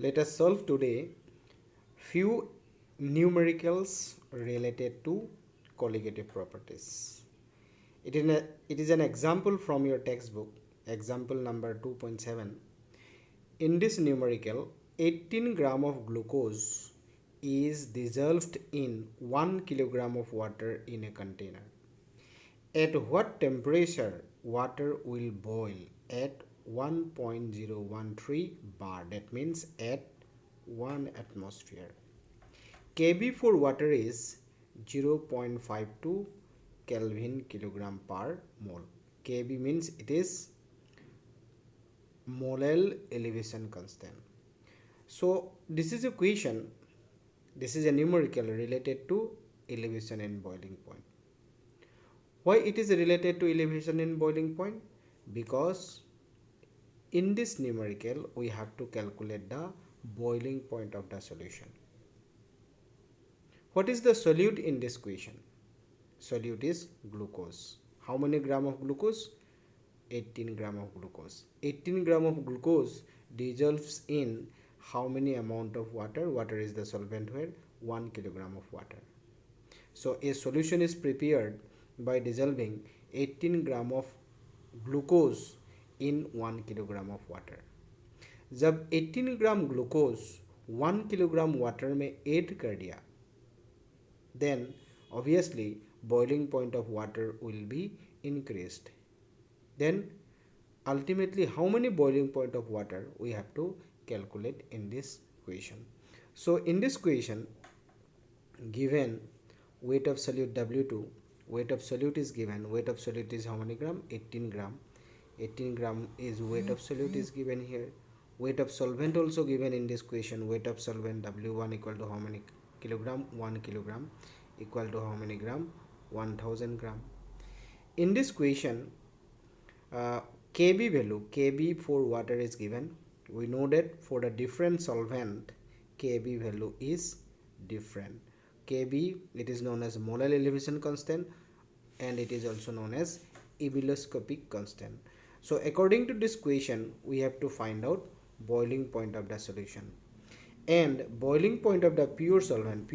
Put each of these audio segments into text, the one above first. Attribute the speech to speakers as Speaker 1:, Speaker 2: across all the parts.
Speaker 1: Let us solve today few numericals related to colligative properties. It is an example from your textbook, example number 2.7. In this numerical, 18 gram of glucose is dissolved in 1 kilogram of water in a container. At what temperature water will boil? At 1.013 bar, that means at 1 atmosphere. Kb for water is 0.52 Kelvin kilogram per mole. Kb means it is molar elevation constant. So this is a question, this is a numerical related to elevation and boiling point. Why it is related to elevation and boiling point? Because in this numerical we have to calculate the boiling point of the solution. What is the solute in this question? Solute is glucose. How many gram of glucose? 18 gram of glucose. 18 gram of glucose dissolves in how many amount of water? Water is the solvent here, 1 kilogram of water. So a solution is prepared by dissolving 18 gram of glucose in 1 kilogram of water. जब 18 gram glucose 1 kilogram water में add कर दिया, then obviously boiling point of water will be increased. Then ultimately how many boiling point of water we have to calculate in this equation. So in this equation, given weight of solute W2, weight of solute is given. Weight of solute is how many gram? 18 gram. 18 gram is weight of solute is given here. Weight of solvent also given in this equation. Weight of solvent W1 equal to how many kilogram? 1 kilogram equal to how many gram? 1000 gram. In this equation, Kb value, Kb for water is given. We know that for the different solvent, Kb value is different. Kb, it is known as molar elevation constant, and it is also known as ebullioscopic constant. So according to this equation, we have to find out boiling point of the solution. And boiling point of the pure solvent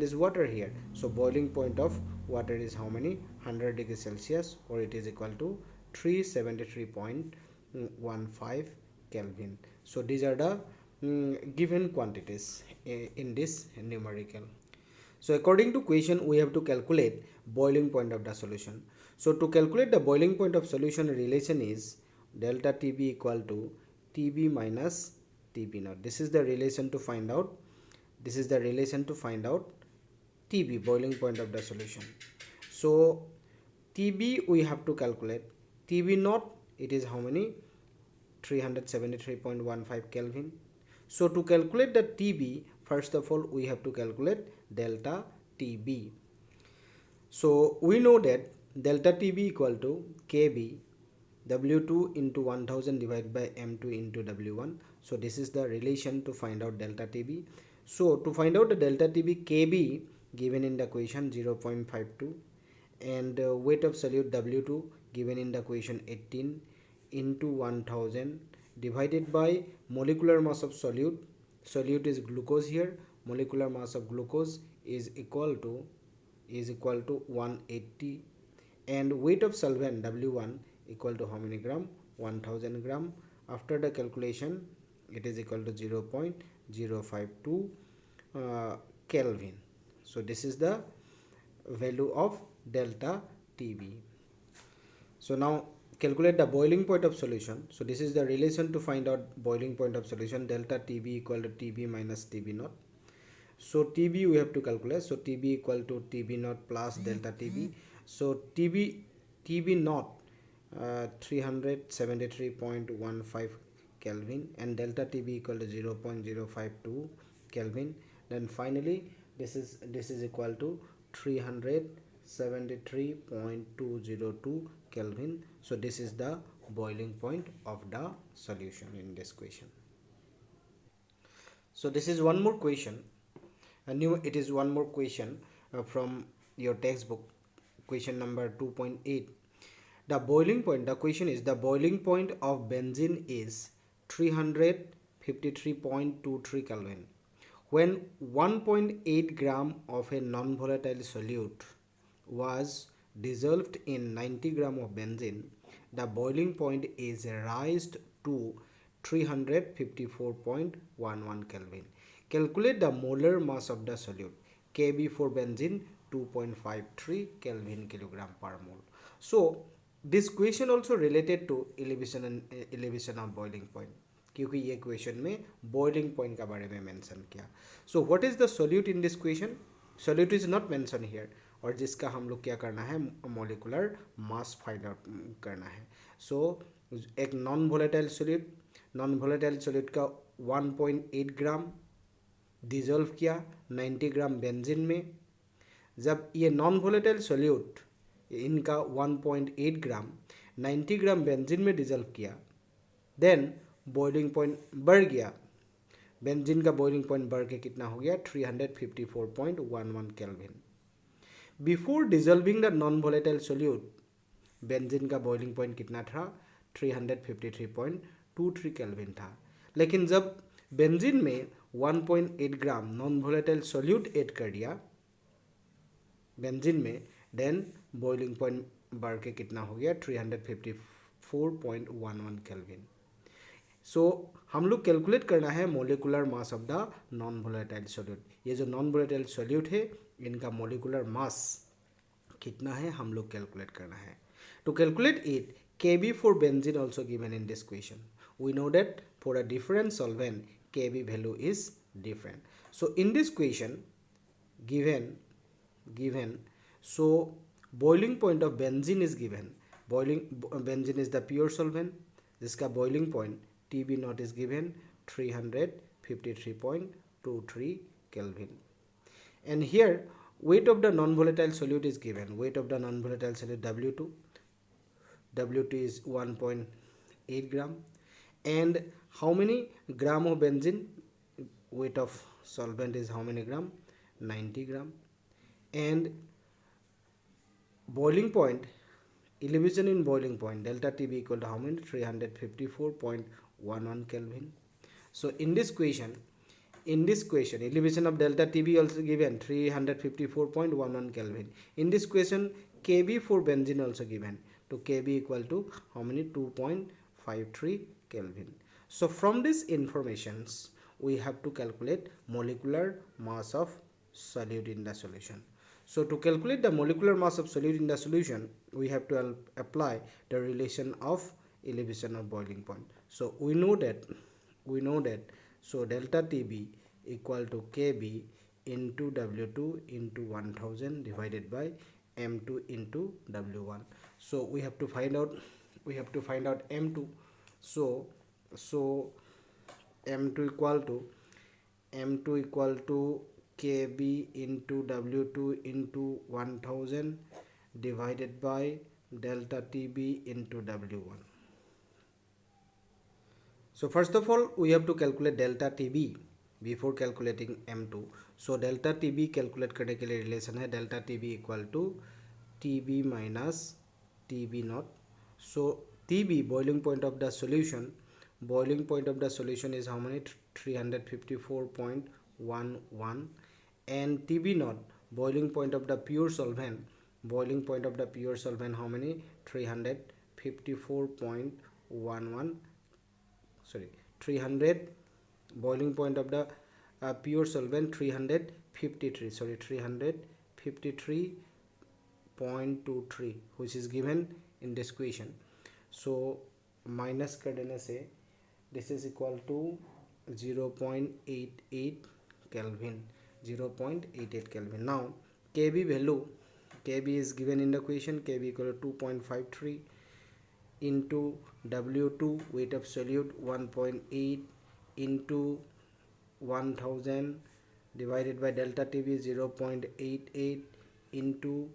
Speaker 1: is water here. So boiling point of water is how many? 100 degrees Celsius, or it is equal to 373.15 Kelvin. So these are the given quantities in this numerical. So according to equation, we have to calculate boiling point of the solution. So to calculate the boiling point of solution, relation is delta Tb equal to Tb minus Tb naught. This is the relation to find out. This is the relation to find out Tb, boiling point of the solution. So Tb we have to calculate. Tb naught, it is how many? 373.15 Kelvin. So to calculate the Tb, first of all we have to calculate delta Tb. So we know that delta Tb equal to Kb W2 into 1000 divided by M2 into W1. So this is the relation to find out delta Tb. So to find out the delta Tb, Kb given in the equation 0.52, and weight of solute W2 given in the equation 18 into 1000 divided by molecular mass of solute. Solute is glucose here. Molecular mass of glucose is equal to 180, and weight of solvent W1 equal to how many gram? 1000 gram. After the calculation, it is equal to 0.052 Kelvin. So this is the value of delta Tb. So now calculate the boiling point of solution. So this is the relation to find out boiling point of solution, delta Tb equal to Tb minus Tb naught. So Tb we have to calculate. So Tb equal to Tb naught plus delta Tb. So Tb naught 373.15 Kelvin, and delta Tb equal to 0.052 Kelvin. Then finally this is equal to 373.202 Kelvin. So this is the boiling point of the solution in this question. So this is one more question. It is one more question from your textbook, question number 2.8. The boiling point, the question is the boiling point of benzene is 350 53.23 Kelvin. When 1.8 gram of a non-volatile solute was dissolved in 90 gram of benzene, the boiling point is raised to 354.11 Kelvin. Calculate the molar mass of the solute. Kb for benzene 2.53 Kelvin kilogram per mole. So this question also related to elevation of boiling point, क्योंकि ये question में boiling point का बारे में mention किया. So what is the solute in this question? Solute is not mention here, और जिसका हम लोग क्या करना है, मॉलिकुलर मास फाइंड आउट करना है. सो एक नॉन वोलेटाइल सोल्यूट का 1.8 ग्राम डिजोल्व किया 90 ग्राम बेंजीन में. जब ये नॉन वोलेटाइल सोल्यूट इनका 1.8 ग्राम 90 ग्राम बेंजीन में डिजोल्व किया, देन बॉइलिंग पॉइंट बढ़ गया. बेंजीन का बॉइलिंग पॉइंट बढ़ के कितना हो गया, 354.11 kelvin. Before dissolving the non volatile solute, benzene का बॉइलिंग पॉइंट कितना था, 353.23 केल्विन था. लेकिन जब बेंजीन में 1.8 ग्राम नॉन वोलेटाइल सोल्यूट ऐड कर दिया बेंजीन में, देन बॉइलिंग पॉइंट बढ़ के कितना हो गया, 354.11 केल्विन. सो हम लोग कैलकुलेट करना है molecular mass of the non volatile solute. ये जो नॉन वोलेटाइल सोल्यूट है इनका मोलिकुलर मास कितना है हम लोग कैलकुलेट करना है. To calculate it, Kb for benzene also given in this question. We know that for a different solvent Kb value is different. So in this question given so boiling point of benzene is given. Benzene is the pure solvent, जिसका boiling point TB naught is given 353.23 Kelvin. And here weight of the non-volatile solute is given. Weight of the non-volatile solute W2. W2 is 1.8 gram. And how many gram of benzene? Weight of solvent is how many gram? 90 gram. And boiling point, elevation in boiling point, delta TB equal to how many? 354.11 Kelvin. So in this question, elevation of delta TB also given 354.11 Kelvin. In this question, Kb for benzene also given. To Kb equal to how many? 2.53 Kelvin. So from these informations, we have to calculate molecular mass of solute in the solution. So to calculate the molecular mass of solute in the solution, we have to apply the relation of elevation of boiling point. So we know that so delta TB equal to Kb into W2 into 1000 divided by M2 into W1. So we have to find out M2. So M2 equal to Kb into W2 into 1000 divided by delta TB into W1. So first of all, we have to calculate delta TB before calculating M2. So delta TB calculate करने के लिए relation है delta TB equal to TB minus TB naught. So TB boiling point of the solution is how many? 354.11. And TB naught boiling point of the pure solvent how many? 354.11. 300 boiling point of the pure solvent 353.23 which is given in this question. So minus कर देने से this is equal to 0.88 Kelvin. 0.88 Kelvin. Now Kb value, Kb is given in the question. Kb equal to 2.53 into W2 weight of solute 1.8 into 1000 divided by delta TB 0.88 into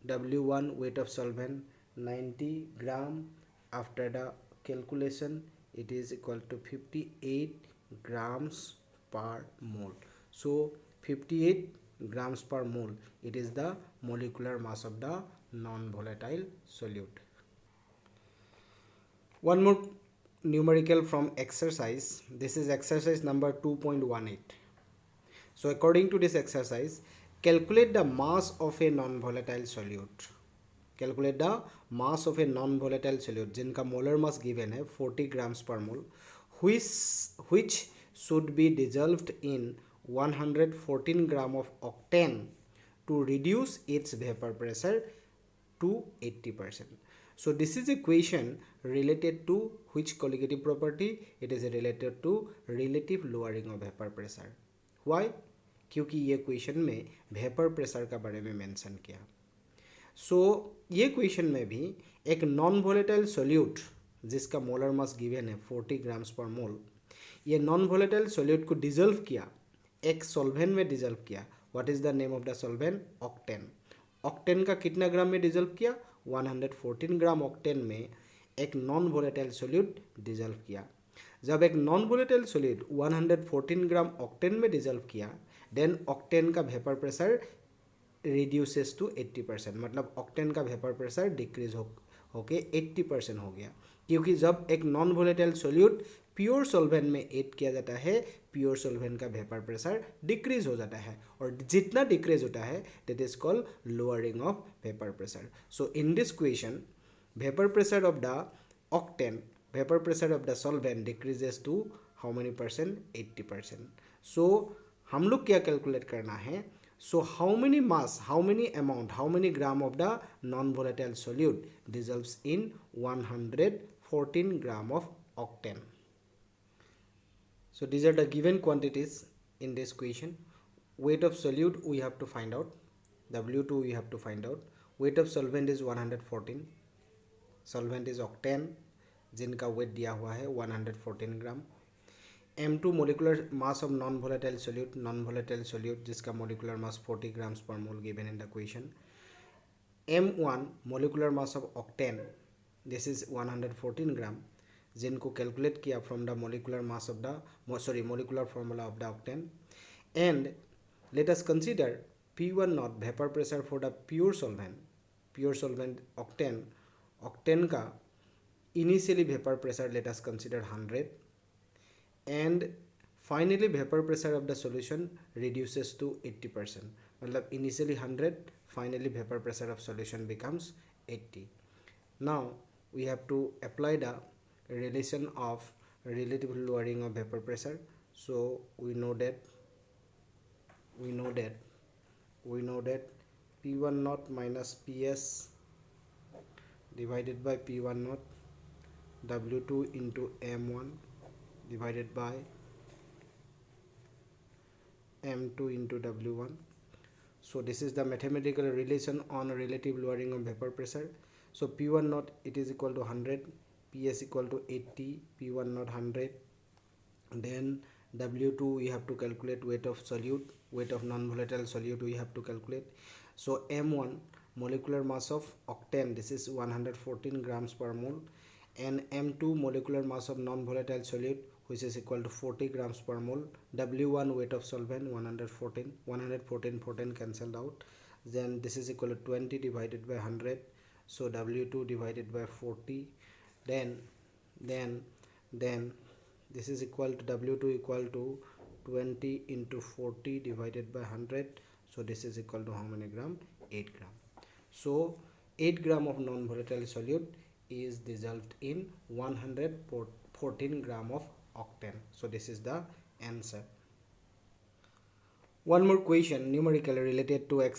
Speaker 1: W1 weight of solvent 90 gram. After the calculation, it is equal to 58 grams per mole. So 58 grams per mole, it is the molecular mass of the non-volatile solute. One more numerical from exercise. This is exercise number 2.18. So according to this exercise, calculate the mass of a non-volatile solute. Calculate the mass of a non-volatile solute जिनका molar mass given है 40 grams per mole, which should be dissolved in 114 gram of octane to reduce its vapor pressure to 80%. So this is a question related to which colligative property? It is related to relative lowering of vapor pressure. Why? क्योंकि ये question में vapour pressure का बारे में mention किया. सो ये question में भी एक नॉन वोलेटाइल सोल्यूट जिसका मोलर मास गिवन है 40 ग्राम्स पर मोल, ये नॉन वोलेटाइल सोल्यूट को डिजोल्व किया, एक सॉल्वेंट में डिजोल्व किया. What is the name of the solvent? Octane. Octane का कितना ग्राम में डिजोल्व किया? 114 ग्राम ऑक्टेन में एक नॉन वोलेटाइल सोल्यूट डिजोल्व किया. जब एक नॉन वोलेटाइल सोल्यूट 114 ग्राम ऑक्टेन में डिजोल्व किया, देन ऑक्टेन का वेपर प्रेशर रिड्यूसेस टू 80%. मतलब ऑक्टेन का वेपर प्रेशर डिक्रीज होके 80% हो गया. क्योंकि जब एक non volatile solute pure solvent में ऐड किया जाता है, प्योर सॉल्वेंट का वेपर प्रेशर डिक्रीज हो जाता है, और जितना डिक्रीज होता है that is called lowering of vapour pressure. So in this question vapour pressure of the octane, vapour pressure of the solvent decreases to how many percent? 80%. So हम लोग क्या कैलकुलेट करना है? So how many mass, how many amount, how many gram of the non volatile solute dissolves in 114 gram of octane. So these are the given quantities in this question. Weight of solute we have to find out, W2 we have to find out. Weight of solvent is 114. Solvent is octane जिनका weight दिया हुआ है 114 ग्राम. M2 molecular mass of non-volatile solute, non-volatile solute जिसका molecular mass 40 grams per mole given in the question. M1 molecular mass of octane, this is 114 gram जिनको calculate किया from the molecular mass of the molecular formula of the octane. And let us consider P1 naught vapor pressure for the pure solvent octane. Octane का initially vapor pressure let us consider 100, and finally vapor pressure of the solution reduces to 80%. मतलब initially 100, finally vapor pressure of solution becomes 80. Now we have to apply the relation of relative lowering of vapor pressure. So we know that P1 naught minus PS divided by P1 naught, W2 into M1 divided by M2 into W1. So this is the mathematical relation on relative lowering of vapor pressure. So P1 naught it is equal to 100, PS equal to 80, P1 naught 100. Then W2 we have to calculate weight of solute, weight of non-volatile solute we have to calculate. So M1 molecular mass of octane, this is 114 grams per mole, and M2 molecular mass of non-volatile solute which is equal to 40 grams per mole. W1 weight of solvent 114 cancelled out. Then this is equal to 20 divided by 100. So W2 divided by 40. Then this is equal to W2 equal to 20 into 40 divided by 100. So this is equal to how many gram? 8 gram. So 8 gram of non-volatile solute is dissolved in 114 gram of octane. So this is the answer. One more question numerically related to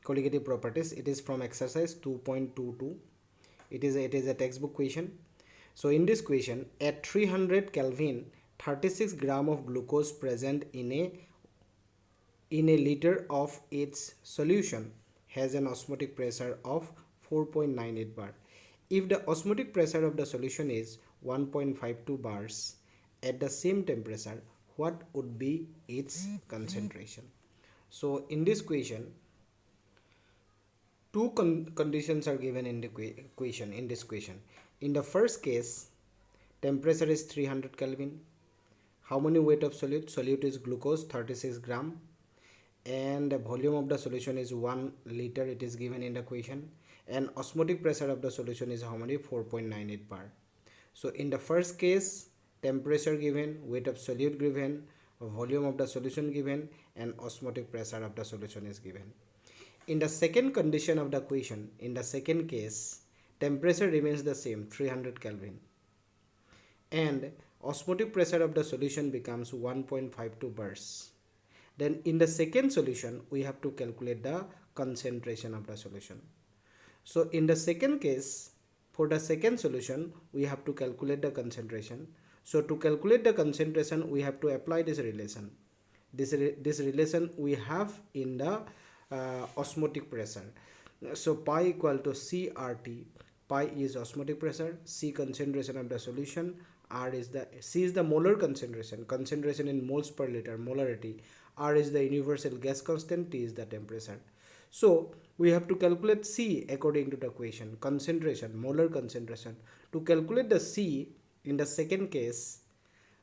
Speaker 1: colligative properties. It is from exercise 2.22. It is a textbook question. So in this question, at 300 Kelvin, 36 gram of glucose present in a liter of its solution has an osmotic pressure of 4.98 bar. If the osmotic pressure of the solution is 1.52 bars at the same temperature, what would be its concentration? So in this question, two conditions are given in the equation. In the first case, temperature is 300 Kelvin. How many weight of solute? Solute is glucose 36 gram, and the volume of the solution is 1 liter. It is given in the equation, and osmotic pressure of the solution is how many? 4.98 bar. So in the first case, temperature given, weight of solute given, volume of the solution given, and osmotic pressure of the solution is given. In the second condition of the equation, in the second case, temperature remains the same, 300 Kelvin, and osmotic pressure of the solution becomes 1.52 bars. Then in the second solution, we have to calculate the concentration of the solution. So in the second case, for the second solution, we have to calculate the concentration. So to calculate the concentration, we have to apply this relation. This relation we have in the osmotic pressure. So pi equal to CRT. Pi is osmotic pressure, C concentration of the solution, C is the molar concentration in moles per liter, molarity, R is the universal gas constant, T is the temperature. So we have to calculate C according to the equation, concentration, molar concentration. To calculate the C in the second case,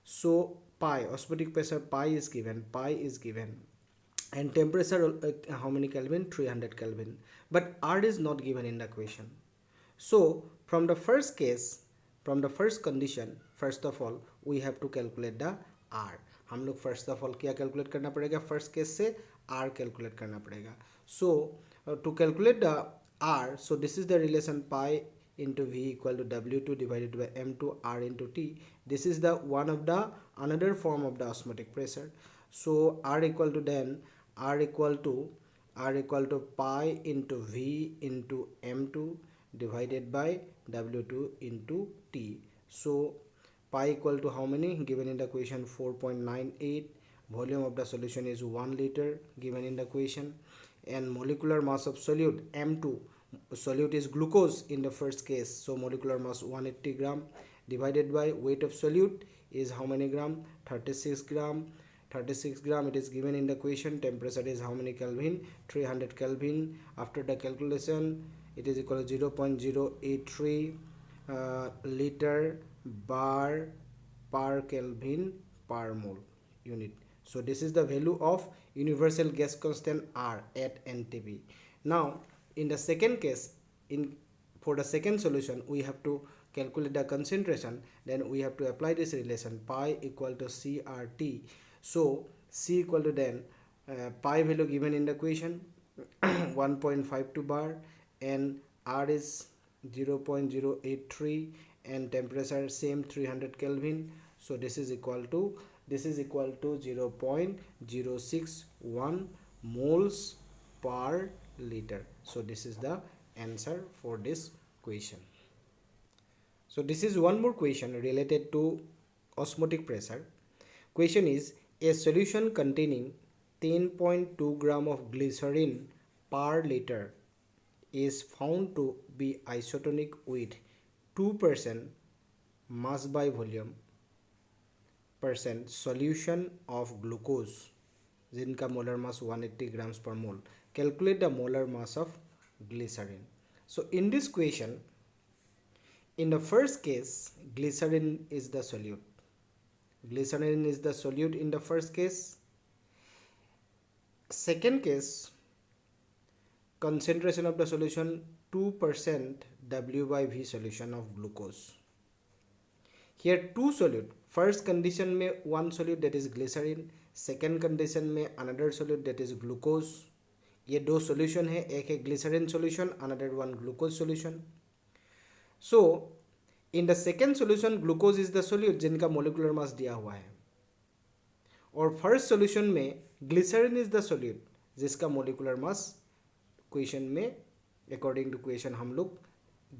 Speaker 1: so pi, osmotic pressure pi is given, and temperature how many Kelvin? 300 Kelvin. But R is not given in the equation. So from the first case, from the first condition, first of all we have to calculate the R. हम लोग first of all क्या calculate करना पड़ेगा? First case से R calculate करना पड़ेगा. So to calculate the R, so this is the relation pi into V equal to W2 divided by M2 R into T. This is the one of the another form of the osmotic pressure. So R equal to pi into V into M2 divided by W2 into T. So pi equal to how many? Given in the equation 4.98. Volume of the solution is 1 liter given in the equation, and molecular mass of solute M2, solute is glucose in the first case, so molecular mass 180 gram divided by weight of solute is how many gram? 36 gram. It is given in the equation. Temperature is how many Kelvin? 300 Kelvin. After the calculation, it is equal to 0.083 liter bar per Kelvin per mole unit. So this is the value of universal gas constant R at NTB. Now in the second case, for the second solution, we have to calculate the concentration. Then we have to apply this relation pi equal to CRT. So C equal to then pi value given in the equation 1.52 bar, and R is 0.083, and temperature same 300 Kelvin. So this is equal to 0.061 moles per liter. So this is the answer for this question. So this is one more question related to osmotic pressure. Question is, a solution containing 10.2 gram of glycerin per liter is found to be isotonic with 2% mass by volume % solution of glucose जिनका molar mass 180 grams per mole. Calculate the molar mass of glycerin. So in this question, in the first case, glycerin is the solute. Glycerin is the solute in the first case. Second case, concentration of the solution 2% W by V solution of glucose. Here two solute. First condition में one solute that is glycerin, second condition में another solute that is glucose. ये दो solution है, एक है glycerin solution, another one glucose solution. So in the second solution, glucose is the solute जिनका molecular mass दिया हुआ है, और first solution में glycerin is the solute जिसका molecular mass क्वेश्चन में according to क्वेश्चन हम लोग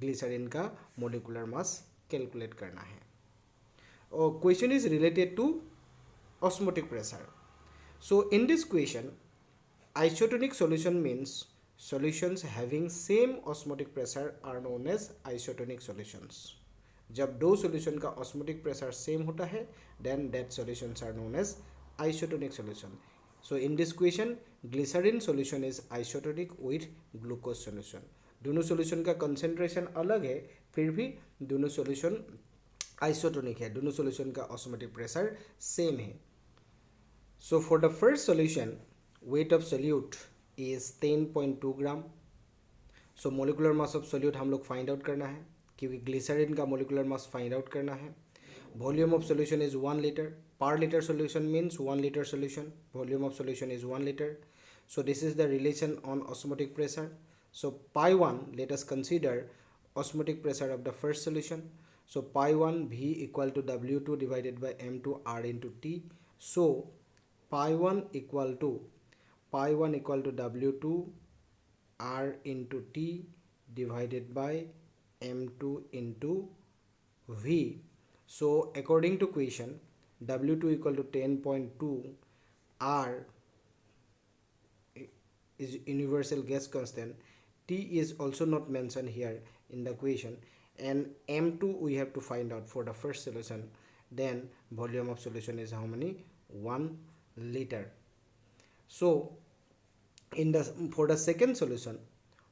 Speaker 1: glycerin का molecular mass calculate करना है. और question is related to osmotic pressure. So in this question, isotonic solution means solutions having same osmotic pressure are known as isotonic solutions. जब दो solution का osmotic pressure same होता है, then that solutions are known as isotonic solution. So in this question, glycerin solution is isotonic with glucose solution. दोनों solution का concentration अलग है, फिर भी दोनों solution isotonic है, दोनों solution का osmotic pressure same है. So for the first solution, weight of solute is 10.2 gram. So molecular mass of solute हम लोग find out करना है. क्योंकि ग्लिसरीन का मोलिकुलर मास फाइंड आउट करना है. Volume of solution is 1 litre. पर litre solution means 1 liter solution. Volume of solution is 1 liter. So this is the relation on osmotic pressure. So pi 1, let us consider osmotic pressure of the first solution. So pi 1 V equal to W2 divided by M2 R into T. So pi 1 equal to W2 R into T divided by M2 into V. So according to equation, W2 equal to 10.2, R is universal gas constant, T is also not mentioned here in the equation, and M2 we have to find out for the first solution. Then volume of solution is how many? 1 liter. So in the for the second solution,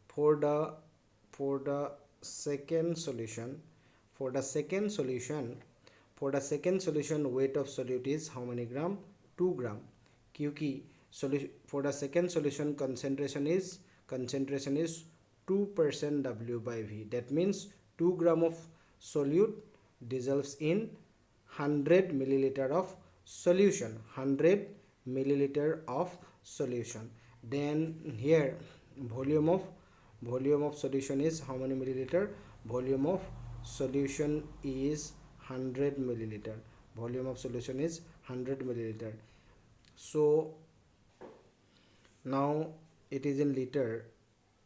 Speaker 1: for the second solution weight of solute is how many gram? 2 gram. क्योंकि for the second solution concentration is 2% W by V. That means 2 gram of solute dissolves in 100 milliliter of solution. 100 milliliter of solution. Then here volume of solution is how many milliliter? Volume of solution is 100 milliliter. Volume of solution is 100 milliliter. So now it is in liter.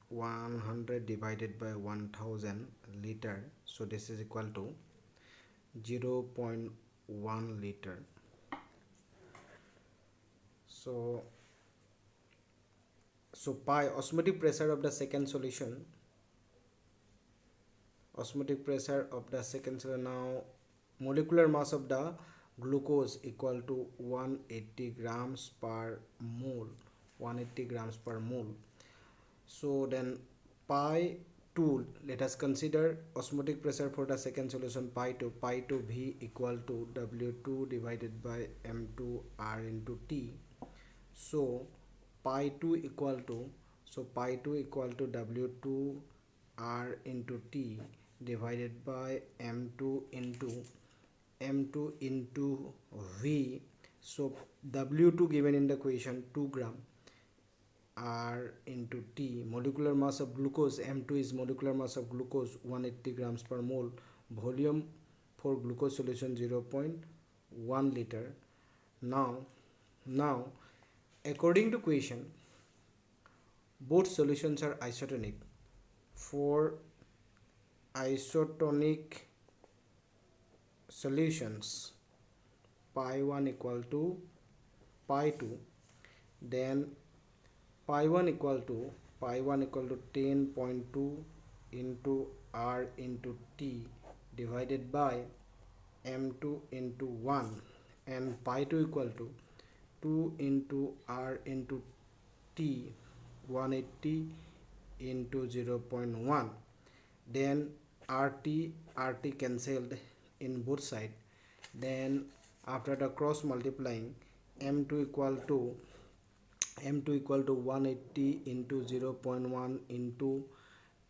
Speaker 1: 100 divided by 1000 liter. So this is equal to 0.1 liter. So pi osmotic pressure of the second solution. Now molecular mass of the glucose equal to 180 grams per mole. 180 grams per mole. So then pi 2, let us consider osmotic pressure for the second solution. Pi 2 V equal to W2 divided by M2 R into T. So pi 2 equal to W2 R into T divided by M2 into V. So W2 given in the equation 2 gram, R into T, molecular mass of glucose, M2 is molecular mass of glucose 180 grams per mole. Volume for glucose solution 0.1 liter. Now according to equation, both solutions are isotonic. For isotonic solutions, pi 1 equal to pi 2, then pi 1 equal to 10.2 into R into T divided by M2 into 1, and pi 2 equal to 2 into R into T 180 into 0.1. Then RT cancelled in both sides. Then after the cross multiplying, M2 equal to 180 into 0.1 into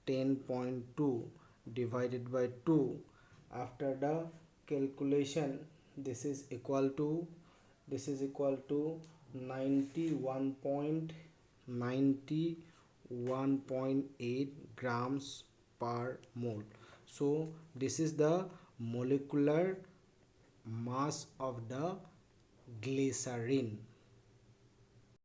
Speaker 1: 10.2 divided by 2. After the calculation, this is equal to 91.8 grams per mole. So this is the molecular mass of the glycerin.